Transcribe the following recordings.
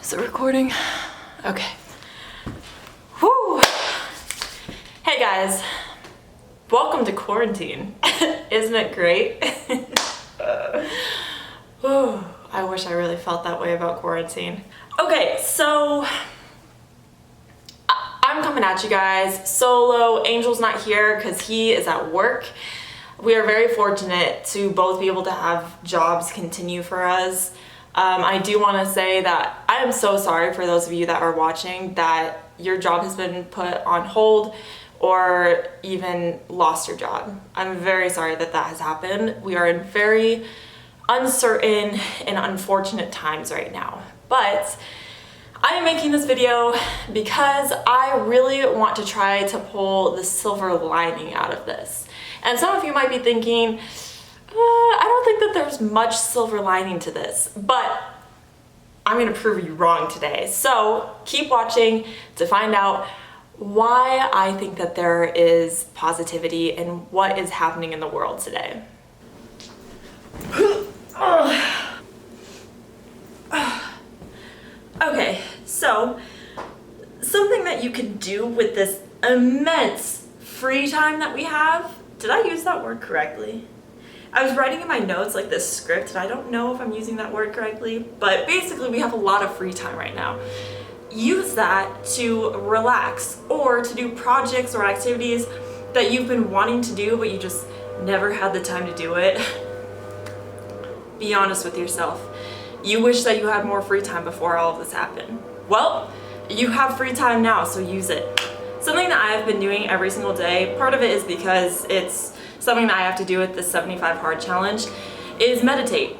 Is it recording? Okay. Whew. Hey guys, welcome to quarantine. Isn't it great? Whew. I wish I really felt that way about quarantine. Okay, so I'm coming at you guys solo. Angel's not here because he is at work. We are very fortunate to both be able to have jobs continue for us. I do want to say that I am so sorry for those of you that are watching that your job has been put on hold or even lost your job. I'm very sorry that that has happened. We are in very uncertain and unfortunate times right now. But I am making this video because I really want to try to pull the silver lining out of this. And some of you might be thinking, I don't think that there's much silver lining to this, but I'm gonna prove you wrong today. So keep watching to find out why I think that there is positivity and what is happening in the world today. Okay, so something that you can do with this immense free time that we have, did I use that word correctly? I was writing in my notes like this script and I don't know if I'm using that word correctly, but basically we have a lot of free time right now. Use that to relax or to do projects or activities that you've been wanting to do but you just never had the time to do it. Be honest with yourself. You wish that you had more free time before all of this happened. Well, you have free time now, so use it. Something that I have been doing every single day, part of it is because it's something that I have to do with the 75 hard challenge, is meditate.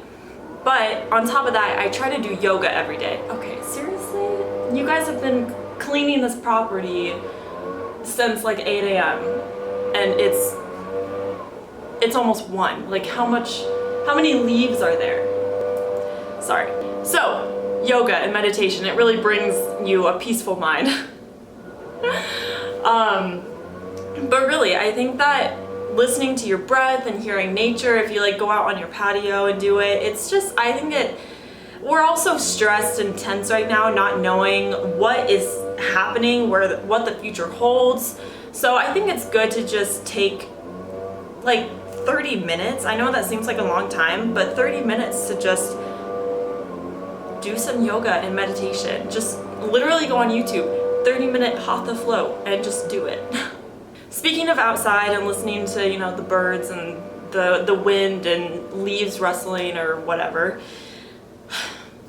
But on top of that, I try to do yoga every day. Okay, seriously? You guys have been cleaning this property since like 8 a.m. and it's almost 1. Like how many leaves are there? Sorry. So, yoga and meditation, it really brings you a peaceful mind. But really, I think that listening to your breath and hearing nature, if you like go out on your patio and do it, it's just, I think we're all so stressed and tense right now, not knowing what is happening, what the future holds. So I think it's good to just take like 30 minutes. I know that seems like a long time, but 30 minutes to just do some yoga and meditation. Just literally go on YouTube, 30-minute hatha flow, and just do it. Speaking of outside and listening to, you know, the birds and the wind and leaves rustling or whatever,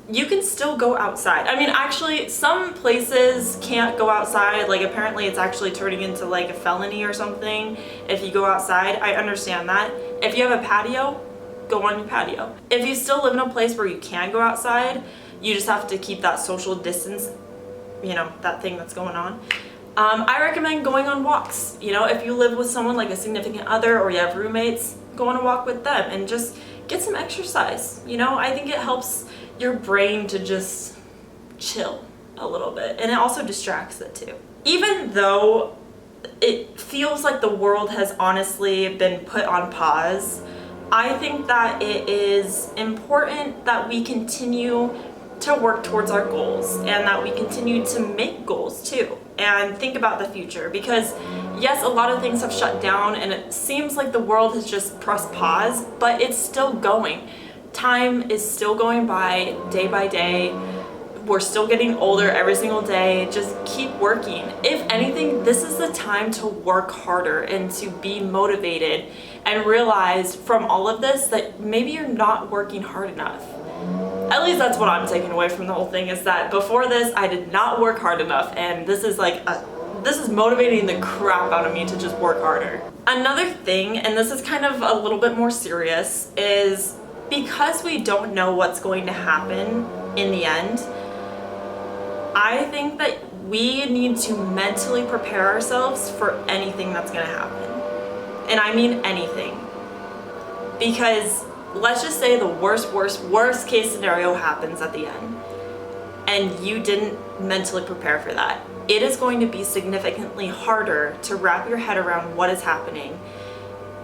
you can still go outside. I mean, actually, some places can't go outside. Like, apparently it's actually turning into like a felony or something if you go outside. I understand that. If you have a patio, go on your patio. If you still live in a place where you can go outside, you just have to keep that social distance, you know, that thing that's going on. I recommend going on walks. You know, if you live with someone like a significant other or you have roommates, go on a walk with them and just get some exercise. You know, I think it helps your brain to just chill a little bit, and it also distracts it too. Even though it feels like the world has honestly been put on pause, I think that it is important that we continue to work towards our goals and that we continue to make goals too and think about the future, because yes, a lot of things have shut down and it seems like the world has just pressed pause, but it's still going. Time is still going by day. We're still getting older every single day. Just keep working. If anything, this is the time to work harder and to be motivated and realize from all of this that maybe you're not working hard enough. At least that's what I'm taking away from the whole thing, is that before this, I did not work hard enough, and this is motivating the crap out of me to just work harder. Another thing, and this is kind of a little bit more serious, is because we don't know what's going to happen in the end, I think that we need to mentally prepare ourselves for anything that's going to happen. And I mean anything. Because let's just say the worst case scenario happens at the end and you didn't mentally prepare for that. It is going to be significantly harder to wrap your head around what is happening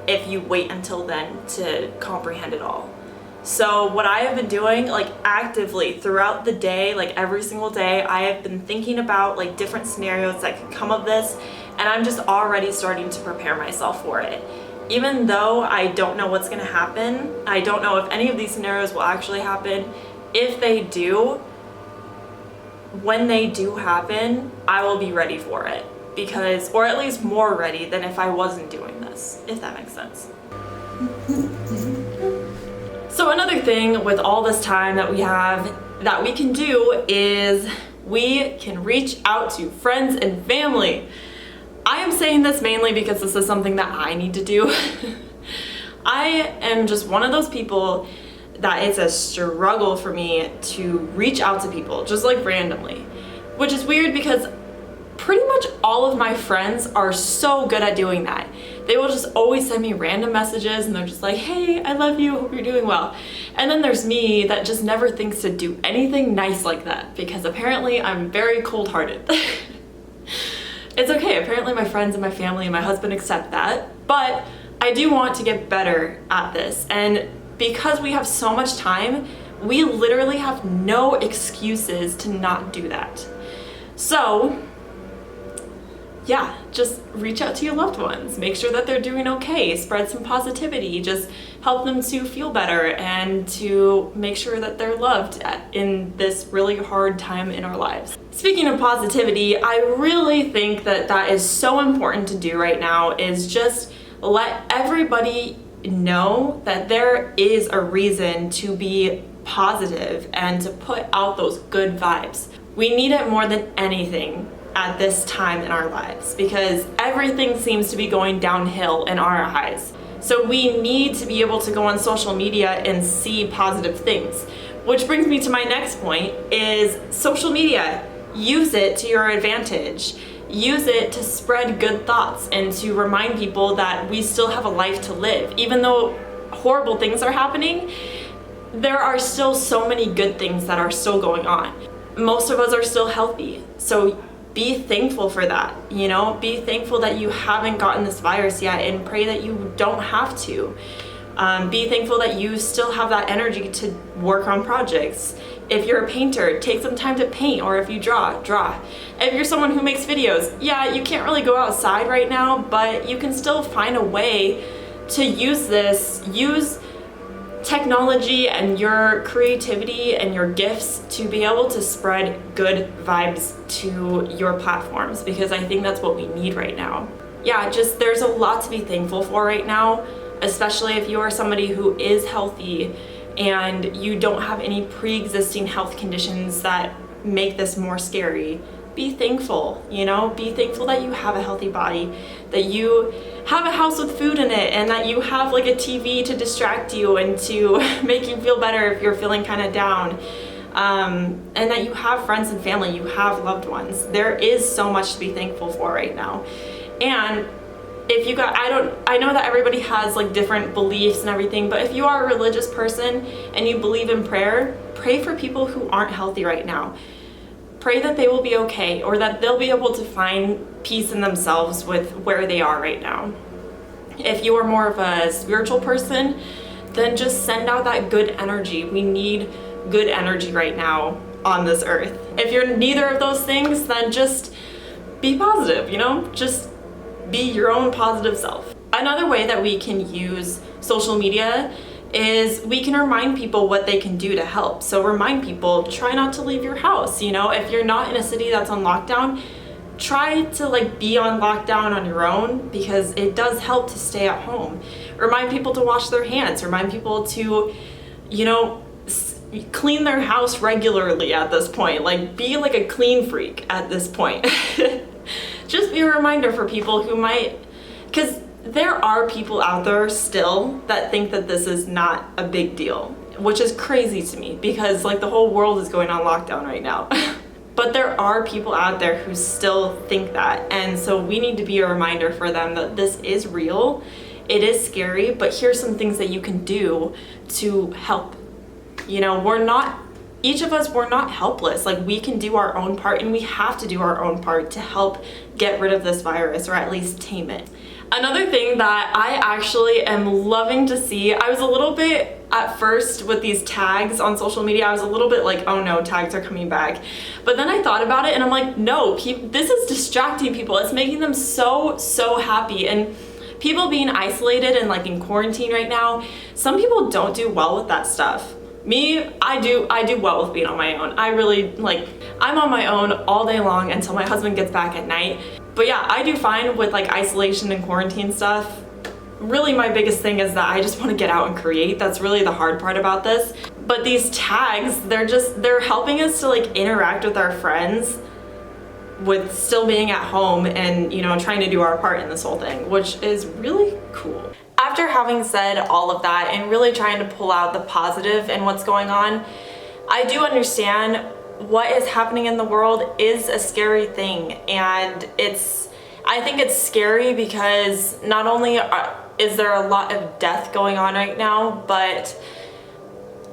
if you wait until then to comprehend it all. So what I have been doing, like actively throughout the day, like every single day, I have been thinking about like different scenarios that could come of this, and I'm just already starting to prepare myself for it. Even though I don't know what's gonna happen, I don't know if any of these scenarios will actually happen. If they do, when they do happen, I will be ready for it, because, or at least more ready than if I wasn't doing this, if that makes sense. So another thing with all this time that we have that we can do is we can reach out to friends and family. I am saying this mainly because this is something that I need to do. I am just one of those people that it's a struggle for me to reach out to people just like randomly, which is weird because pretty much all of my friends are so good at doing that. They will just always send me random messages and they're just like, hey, I love you, hope you're doing well. And then there's me that just never thinks to do anything nice like that because apparently I'm very cold-hearted. It's okay, apparently my friends and my family and my husband accept that, but I do want to get better at this. And because we have so much time, we literally have no excuses to not do that. So yeah, just reach out to your loved ones, make sure that they're doing okay, spread some positivity, just help them to feel better and to make sure that they're loved in this really hard time in our lives. Speaking of positivity, I really think that that is so important to do right now, is just let everybody know that there is a reason to be positive and to put out those good vibes. We need it more than anything at this time in our lives because everything seems to be going downhill in our eyes. So we need to be able to go on social media and see positive things. Which brings me to my next point is social media. Use it to your advantage. Use it to spread good thoughts and to remind people that we still have a life to live. Even though horrible things are happening, there are still so many good things that are still going on. Most of us are still healthy. So be thankful for that, you know? Be thankful that you haven't gotten this virus yet and pray that you don't have to. Be thankful that you still have that energy to work on projects. If you're a painter, take some time to paint, or if you draw. If you're someone who makes videos, yeah, you can't really go outside right now, but you can still find a way to use technology and your creativity and your gifts to be able to spread good vibes to your platforms, because I think that's what we need right now. Yeah, just there's a lot to be thankful for right now, especially if you are somebody who is healthy and you don't have any pre-existing health conditions that make this more scary. Be thankful, you know? Be thankful that you have a healthy body, that you have a house with food in it, and that you have like a TV to distract you and to make you feel better if you're feeling kind of down. And that you have friends and family, you have loved ones. There is so much to be thankful for right now. And if you got, I know that everybody has like different beliefs and everything, but if you are a religious person and you believe in prayer, pray for people who aren't healthy right now. Pray that they will be okay, or that they'll be able to find peace in themselves with where they are right now. If you are more of a spiritual person, then just send out that good energy. We need good energy right now on this earth. If you're neither of those things, then just be positive, you know? Just be your own positive self. Another way that we can use social media is we can remind people what they can do to help. So remind people, try not to leave your house, you know? If you're not in a city that's on lockdown, try to like be on lockdown on your own, because it does help to stay at home. Remind people to wash their hands, remind people to, you know, clean their house regularly at this point. Like, be like a clean freak at this point. Just be a reminder for people who might, because there are people out there still that think that this is not a big deal, which is crazy to me because like the whole world is going on lockdown right now. But there are people out there who still think that, and so we need to be a reminder for them that this is real. It is scary, but here's some things that you can do to help. You know, each of us, we're not helpless. Like, we can do our own part, and we have to do our own part to help get rid of this virus, or at least tame it. Another thing that I actually am loving to see, I was a little bit At first, with these tags on social media, I was a little bit like, oh no, tags are coming back. But then I thought about it and I'm like, no, this is distracting people. It's making them so happy. And people being isolated and like in quarantine right now, some people don't do well with that stuff. Me, I do well with being on my own. I really, like, I'm on my own all day long until my husband gets back at night. But yeah, I do fine with like isolation and quarantine stuff. Really, my biggest thing is that I just want to get out and create. That's really the hard part about this. But these tags, they're helping us to like interact with our friends with still being at home and, you know, trying to do our part in this whole thing, which is really cool. After having said all of that and really trying to pull out the positive in what's going on, I do understand what is happening in the world is a scary thing. And I think it's scary because not only is there a lot of death going on right now, but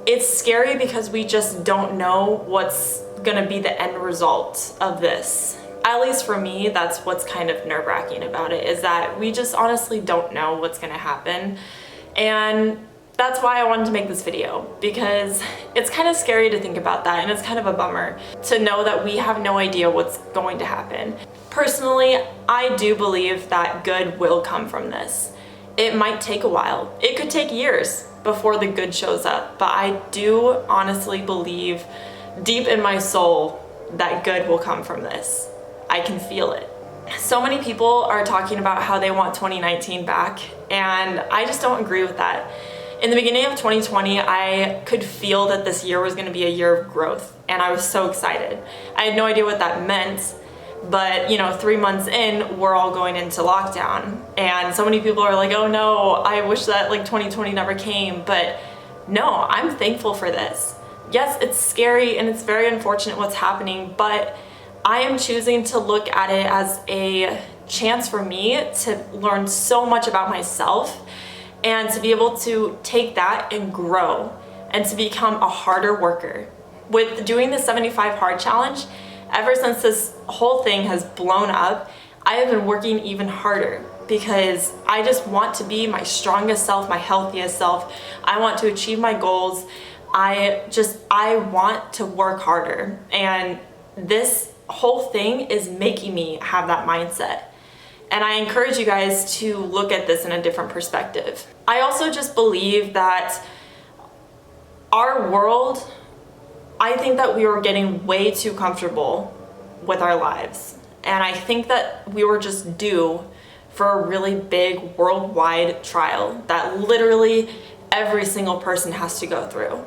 it's scary because we just don't know what's gonna be the end result of this. At least for me, that's what's kind of nerve-wracking about it, is that we just honestly don't know what's gonna happen. And that's why I wanted to make this video, because it's kind of scary to think about that, and it's kind of a bummer to know that we have no idea what's going to happen. Personally, I do believe that good will come from this. It might take a while. It could take years before the good shows up, but I do honestly believe deep in my soul that good will come from this. I can feel it. So many people are talking about how they want 2019 back, and I just don't agree with that. In the beginning of 2020, I could feel that this year was going to be a year of growth, and I was so excited. I had no idea what that meant, but you know, 3 months in, we're all going into lockdown, and so many people are like, oh no, I wish that like 2020 never came. But no, I'm thankful for this. Yes, it's scary and it's very unfortunate what's happening, but I am choosing to look at it as a chance for me to learn so much about myself and to be able to take that and grow and to become a harder worker. With doing the 75 hard challenge, ever since this whole thing has blown up, I have been working even harder because I just want to be my strongest self, my healthiest self. I want to achieve my goals. I want to work harder, and this whole thing is making me have that mindset. And I encourage you guys to look at this in a different perspective. I also just believe that our world, I think that we were getting way too comfortable with our lives. And I think that we were just due for a really big worldwide trial that literally every single person has to go through.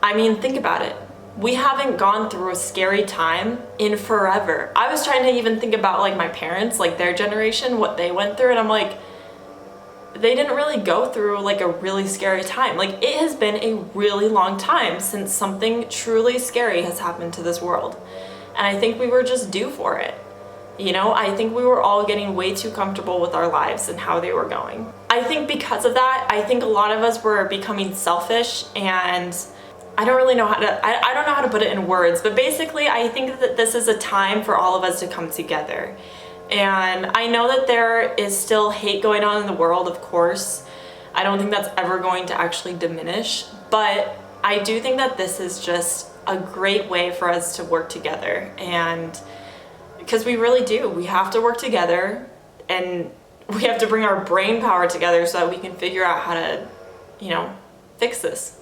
I mean, think about it. We haven't gone through a scary time in forever. I was trying to even think about like my parents, like their generation, what they went through, and I'm like, they didn't really go through like a really scary time. Like, it has been a really long time since something truly scary has happened to this world. And I think we were just due for it. You know, I think we were all getting way too comfortable with our lives and how they were going. I think because of that, I think a lot of us were becoming selfish, and I don't really know how to, I don't know how to put it in words, but basically I think that this is a time for all of us to come together. And I know that there is still hate going on in the world, of course. I don't think that's ever going to actually diminish, but I do think that this is just a great way for us to work together. And because we really do, we have to work together, and we have to bring our brain power together so that we can figure out how to, you know, fix this.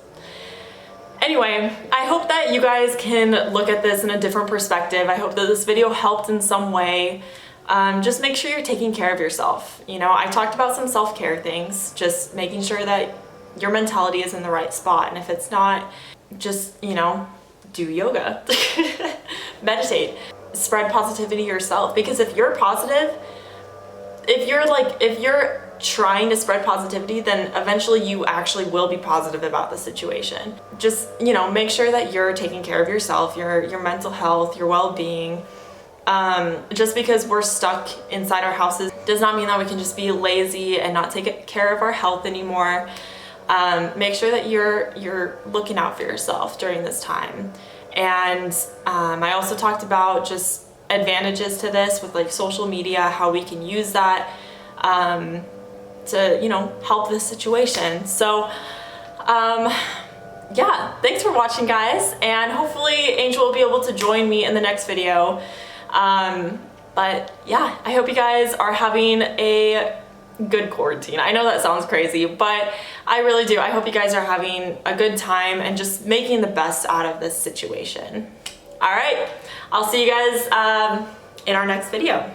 Anyway, I hope that you guys can look at this in a different perspective. I hope that this video helped in some way. Just make sure you're taking care of yourself. You know, I talked about some self-care things, just making sure that your mentality is in the right spot. And if it's not, just, you know, do yoga, meditate, spread positivity yourself. Because if you're positive, if you're trying to spread positivity, then eventually you actually will be positive about the situation. Just, you know, make sure that you're taking care of yourself, your mental health, your well-being. Just because we're stuck inside our houses does not mean that we can just be lazy and not take care of our health anymore. Make sure that you're looking out for yourself during this time. And I also talked about just advantages to this with like social media, how we can use that to, you know, help this situation. So Yeah, thanks for watching, guys, and hopefully Angel will be able to join me in the next video. But yeah, I hope you guys are having a good quarantine. I know that sounds crazy, but I really do. I hope you guys are having a good time and just making the best out of this situation. All right, I'll see you guys in our next video.